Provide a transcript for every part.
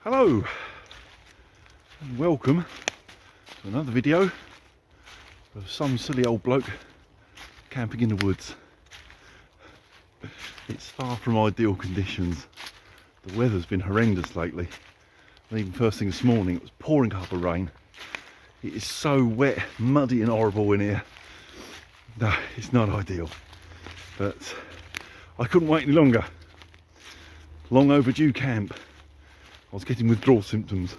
Hello and welcome to another video of some silly old bloke camping in the woods. It's far from ideal conditions. The weather's been horrendous lately, and even first thing this morning it was pouring a cup of rain. It is so wet, muddy and horrible in here. No, it's not ideal, but I couldn't wait any longer. Long overdue camp. I was getting withdrawal symptoms.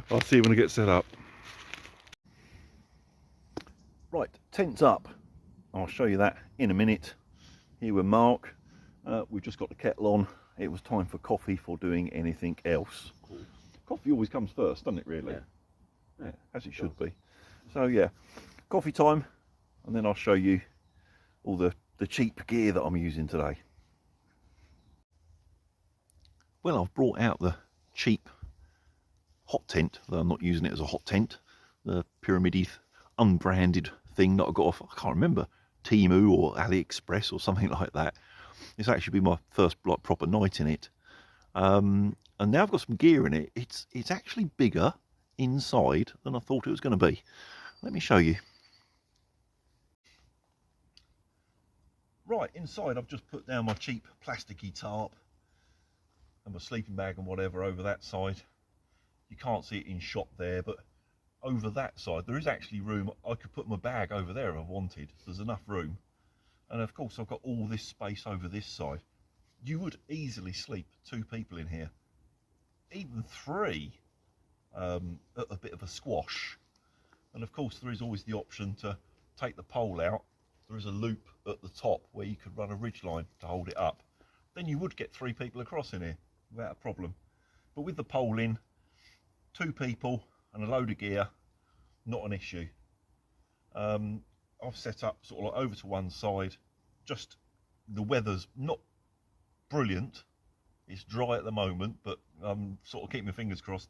I'll see you when I get set up. Right, tent's up. I'll show you that in a minute. Here with Mark. We've just got the kettle on. It was time for coffee for doing anything else. Cool. Coffee always comes first, doesn't it really? Yeah, as it should be. So yeah, coffee time, and then I'll show you all the cheap gear that I'm using today. Well, I've brought out the cheap hot tent, though I'm not using it as a hot tent. The Pyramid unbranded thing that I got off, I can't remember, Temu or AliExpress or something like that. It's actually been my first proper night in it. And now I've got some gear in it. It's actually bigger inside than I thought it was going to be. Let me show you. Right, inside I've just put down my cheap plasticky tarp and my sleeping bag and whatever over that side. You can't see it in shot there, but over that side there is actually room. I could put my bag over there if I wanted. There's enough room. And of course I've got all this space over this side. You would easily sleep 2 people in here, even 3 at a bit of a squash. And of course there is always the option to take the pole out. There is a loop at the top where you could run a ridge line to hold it up. Then you would get 3 people across in here without a problem. But with the pole in, 2 people and a load of gear, not an issue. I've set up sort of like over to one side. Just the weather's not brilliant. It's dry at the moment, but I'm sort of keeping my fingers crossed.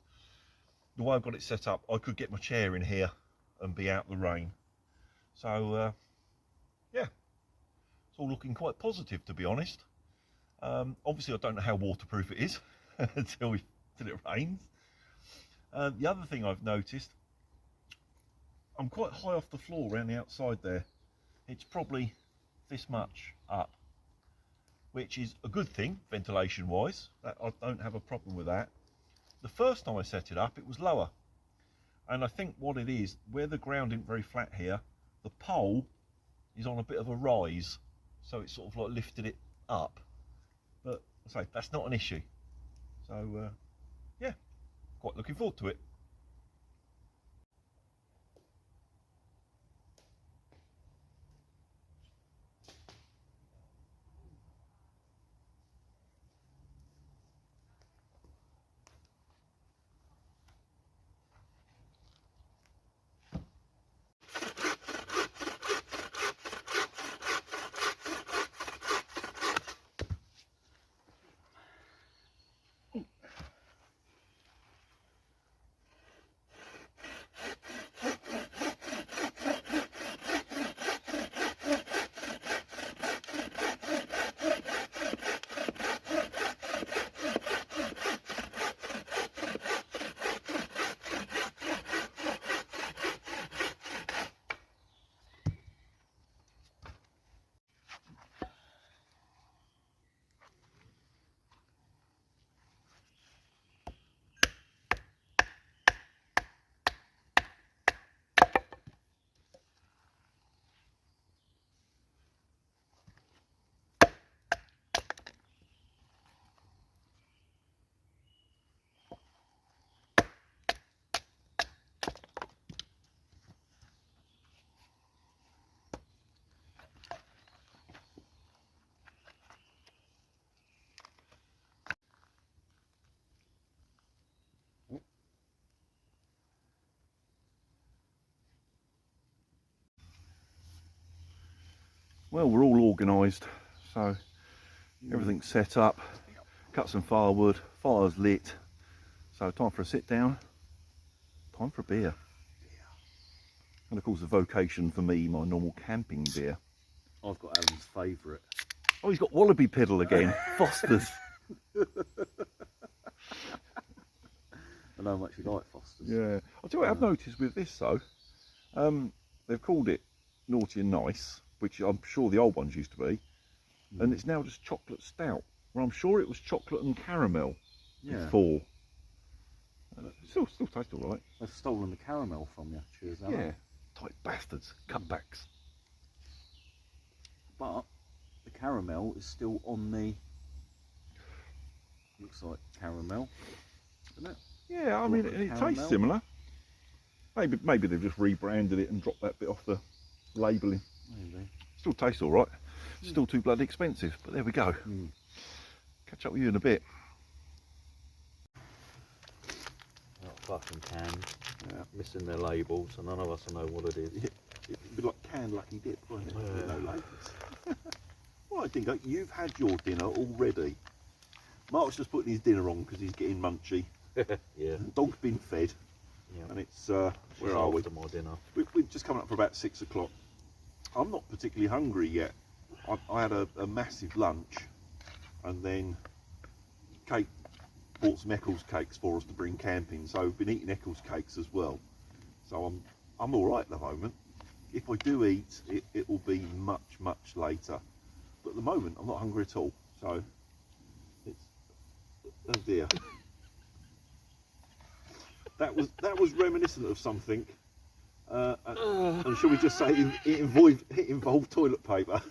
The way I've got it set up, I could get my chair in here and be out the rain. So yeah, it's all looking quite positive, to be honest. Obviously I don't know how waterproof it is until it rains. The other thing I've noticed, I'm quite high off the floor around the outside there. It's probably this much up, which is a good thing ventilation wise. I don't have a problem with that. The first time I set it up it was lower, and I think what it is, where the ground isn't very flat here, the pole is on a bit of a rise, so it's sort of like lifted it up. But I say that's not an issue. So yeah, quite looking forward to it. Well, we're all organised, so everything's set up, cut some firewood, fire's lit, so time for a sit down, time for a beer. And of course the vocation for me, my normal camping beer. I've got Alan's favourite. Oh, he's got Wallaby Piddle again, Foster's. I know how much you like Fosters. Yeah. I'll tell you what I've noticed with this though. They've called it Naughty and Nice, which I'm sure the old ones used to be, and it's now just chocolate stout. Well, I'm sure it was chocolate and caramel before. Still tastes all right. They've stolen the caramel from you, cheers. Yeah, tight bastards, cutbacks. But the caramel is still on the. Looks like caramel, doesn't it? Yeah, I mean it tastes similar. Maybe they've just rebranded it and dropped that bit off the labelling. Maybe. Still tastes all right. Still too bloody expensive, but there we go. Catch up with you in a bit. Fucking can, missing their labels, and none of us know what it is. It'd be like canned Lucky Dip, wouldn't it? With no labels. Right, Dingo, you've had your dinner already. Mark's just putting his dinner on because he's getting munchy. Yeah. The dog's been fed, and it's where are we? After my dinner. We're just coming up for about 6 o'clock. I'm not particularly hungry yet. I had a massive lunch, and then Kate bought some Eccles cakes for us to bring camping, so we've been eating Eccles cakes as well. So I'm all right at the moment. If I do eat, it will be much later. But at the moment, I'm not hungry at all. So it's oh dear. That was reminiscent of something. And shall we just say it involved toilet paper?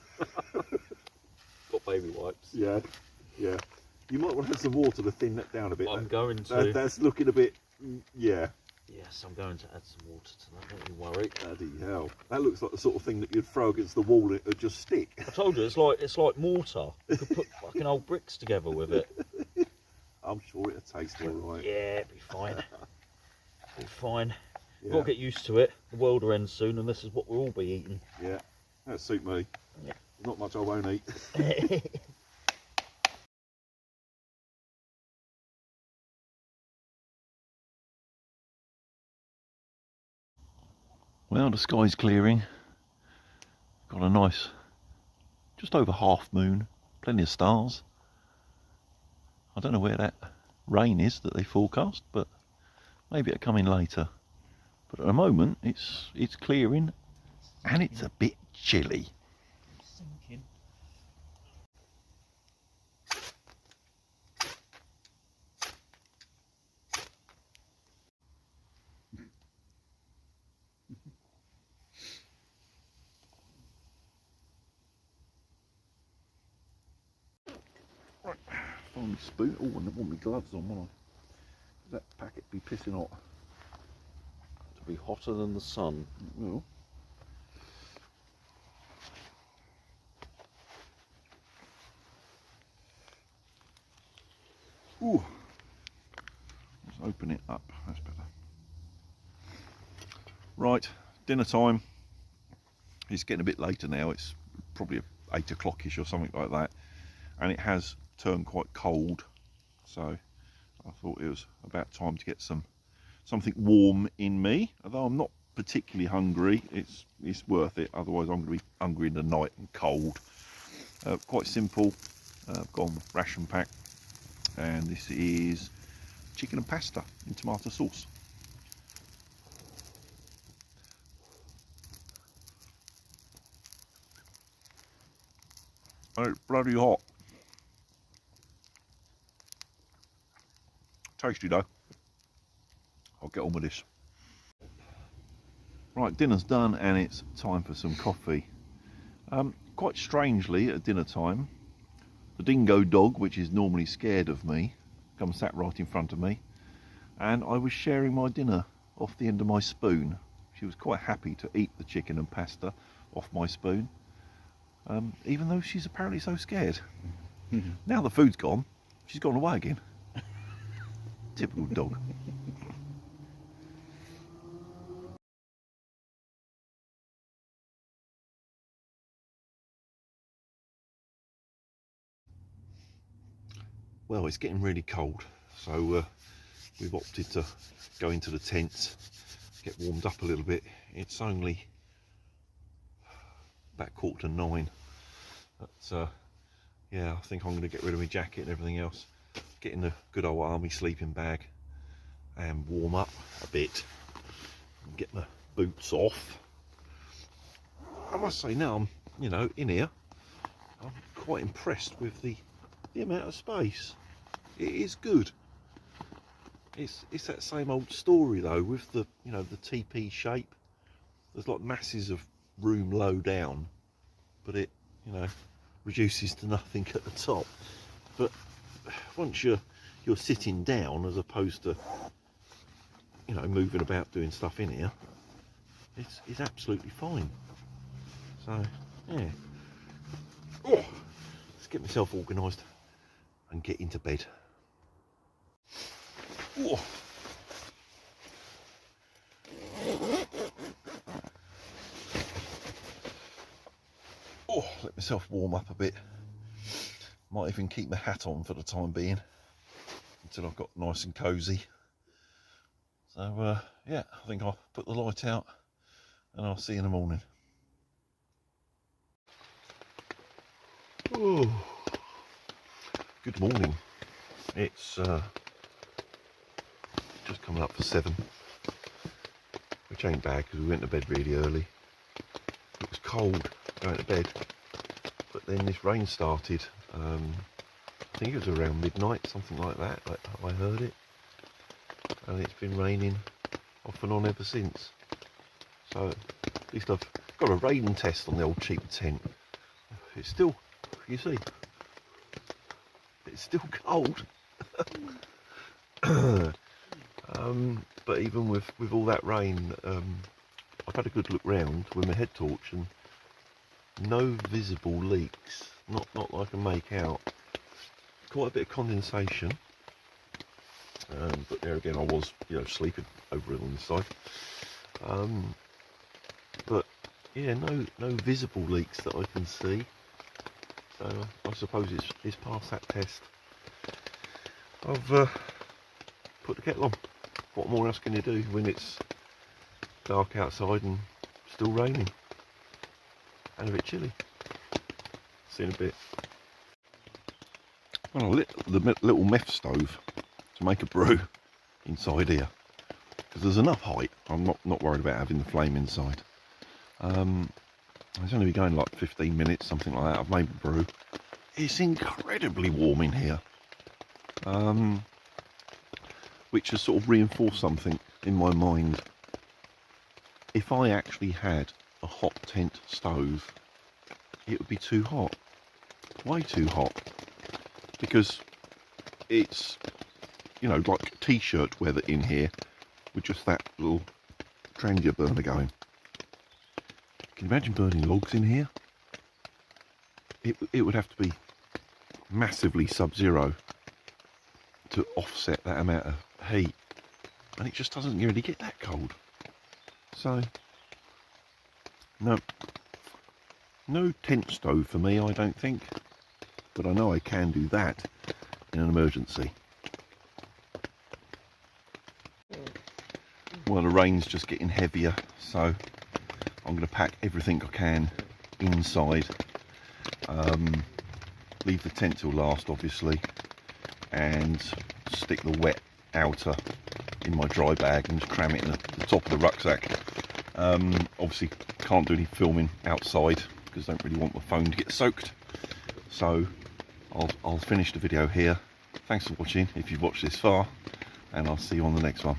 Got baby wipes. Yeah. You might want to have some water to thin that down a bit. I'm going to. That's looking a bit, yeah. Yes, I'm going to add some water to that, don't you worry. Bloody hell. That looks like the sort of thing that you'd throw against the wall and it would just stick. I told you, it's like mortar. You could put fucking old bricks together with it. I'm sure it'll taste all right. Yeah, it'll be fine. It'll be fine. Yeah. Got to get used to it. The world will end soon, and this is what we'll all be eating. Yeah, that suit me. Yeah. Not much I won't eat. Well, the sky's clearing. Got a nice, just over half moon, plenty of stars. I don't know where that rain is that they forecast, but maybe it'll come in later. But at the moment, it's clearing, and it's a bit chilly. Sinking. Find my spoon. Oh, I want my gloves on, won't I? That packet be pissing hot. To be hotter than the sun. Well. Ooh. Let's open it up. That's better. Right, dinner time. It's getting a bit later now. It's probably 8 o'clock-ish or something like that. And it has turned quite cold. So I thought it was about time to get something warm in me. Although I'm not particularly hungry, it's worth it. Otherwise I'm going to be hungry in the night and cold. Quite simple. I've gone ration pack. And this is chicken and pasta in tomato sauce. And it's bloody hot. Tasty though. I'll get on with this. Right, dinner's done and it's time for some coffee. Quite strangely at dinner time, the dingo dog, which is normally scared of me, comes sat right in front of me, and I was sharing my dinner off the end of my spoon. She was quite happy to eat the chicken and pasta off my spoon, even though she's apparently so scared. Now the food's gone, she's gone away again. Typical dog. Well, it's getting really cold, so we've opted to go into the tents, get warmed up a little bit. It's only about 9:15, but yeah, I think I'm going to get rid of my jacket and everything else, get in the good old army sleeping bag, and warm up a bit and get my boots off. I must say now I'm, you know, in here, I'm quite impressed with the amount of space. It is good. It's that same old story though, with the, you know, the TP shape. There's like masses of room low down, but it, you know, reduces to nothing at the top. But once you're sitting down as opposed to, you know, moving about doing stuff in here, it's absolutely fine. So yeah. Oh, let's get myself organised and get into bed. Oh. Oh, let myself warm up a bit. Might even keep my hat on for the time being until I've got nice and cosy. So yeah, I think I'll put the light out and I'll see you in the morning. Oh, good morning. It's just coming up for 7, which ain't bad because we went to bed really early. It was cold going to bed, but then this rain started. I think it was around midnight, something like that. I heard it, and it's been raining off and on ever since. So at least I've got a rain test on the old cheap tent. It's still, you see, it's still cold. But even with all that rain, I've had a good look round with my head torch and no visible leaks, not that I can make out. Quite a bit of condensation, but there again I was, you know, sleeping over it on this side. But yeah, no visible leaks that I can see. So I suppose it's past that test. I've put the kettle on. What more else can you do when it's dark outside and still raining and a bit chilly? See you in a bit. Well, I lit the little meth stove to make a brew inside here because there's enough height. I'm not worried about having the flame inside. It's only been going like 15 minutes, something like that. I've made the brew. It's incredibly warm in here. Which has sort of reinforced something in my mind. If I actually had a hot tent stove, it would be too hot, way too hot, because it's, you know, like t-shirt weather in here with just that little Trangia burner going. Can you imagine burning logs in here? It would have to be massively sub-zero to offset that amount of heat, and it just doesn't really get that cold. So no tent stove for me, I don't think, but I know I can do that in an emergency. Well, the rain's just getting heavier, so I'm going to pack everything I can inside, leave the tent till last obviously, and stick the wet outer in my dry bag and just cram it in the top of the rucksack. Obviously can't do any filming outside because I don't really want my phone to get soaked, so I'll finish the video here. Thanks for watching if you've watched this far, and I'll see you on the next one.